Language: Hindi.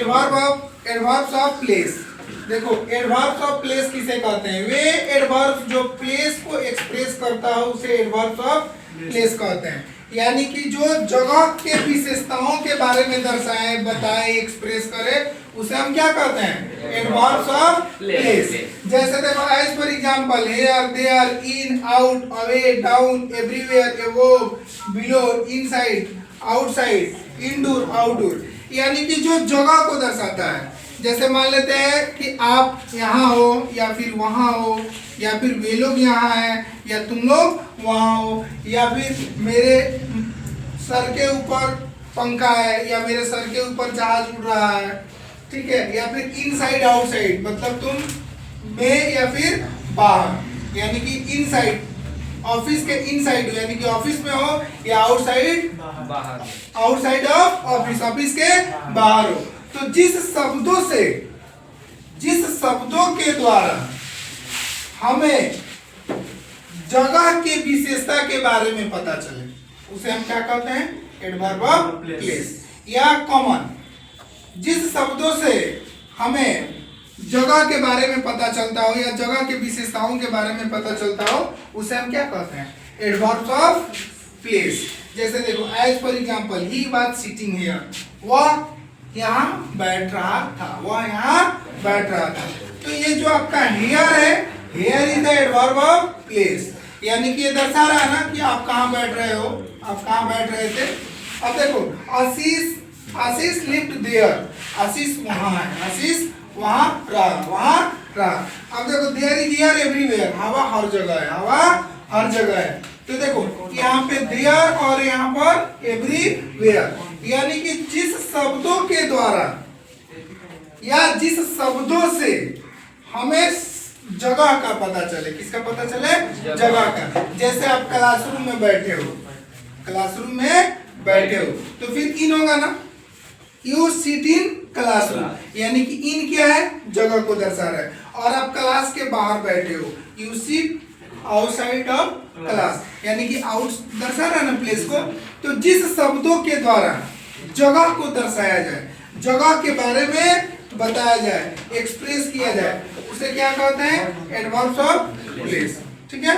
Adverbs of place. देखो एडवर्ब्स ऑफ प्लेस किसे कहते हैं? वे एडवर्ब्स जो प्लेस को एक्सप्रेस करता है उसे एडवर्ब्स ऑफ प्लेस कहते हैं। यानी कि जो जगह के विशेषताओं के बारे में दर्शाए, बताए, एक्सप्रेस करे उसे हम क्या कहते हैं? Adverbs of place. जैसे देखो as for example here, there, in, out, away, down, everywhere, above, below, inside, outside, indoor, outdoor, यानी कि जो जगह को दर्शाता है। जैसे मान लेते हैं कि आप यहाँ हो या फिर वहाँ हो, या फिर वे लोग यहाँ हैं या तुम लोग वहाँ हो, या फिर मेरे सर के ऊपर पंखा है या मेरे सर के ऊपर जहाज उड़ रहा है, ठीक है, या फिर इनसाइड आउटसाइड मतलब तुम में या फिर बाहर, यानी कि इनसाइड ऑफिस के इनसाइड हो यानी कि ऑफिस में हो, या आउटसाइड बाहर, आउटसाइड ऑफ ऑफिस, ऑफिस के बाहर हो। तो जिस शब्दों के द्वारा हमें जगह के विशेषता के बारे में पता चले उसे हम क्या कहते हैं? Adverb of place. या कॉमन, जिस शब्दों से हमें जगह के बारे में पता चलता हो या जगह के विशेषताओं के बारे में पता चलता हो उसे हम क्या कहते हैं? Adverbs of place. जैसे देखो as for example he was sitting here, वह यहाँ बैठ रहा था, वह यहाँ बैठ रहा था। तो ये जो आपका हियर है, here is the adverb of place, यानी कि ये दर्शा रहा है ना कि आप कहाँ बैठ रहे हो, आप कहाँ बैठ रहे थे। अब देखो आशीष लिव्ड देयर, आशीष वहाँ है, आशीष वहाँ रहा। अब देखो देयर इज हियर एवरीवेयर, हवा हर जगह है, हवा हर जगह है। तो देखो यहाँ पे देयर और यहाँ पर एवरीवेयर, यानी कि जिस शब्दों के द्वारा या जिस शब्दों से हमें जगह का पता चले, किसका पता चले? जगह का। जैसे आप क्लासरूम में बैठे हो, क्लासरूम में बैठे हो तो फिर इन होगा ना, यू सिट इन क्लासरूम, यानी कि इन क्या है? जगह को दर्शा रहा है। और आप क्लास के बाहर बैठे हो, you sit outside of class, यानी कि आउट दर्शा रहा है ना प्लेस को। तो जिस शब्दों के द्वारा जगह को दर्शाया जाए, जगह के बारे में बताया जाए, एक्सप्रेस किया जाए, उसे क्या कहते हैं? Adverbs of place. ठीक है।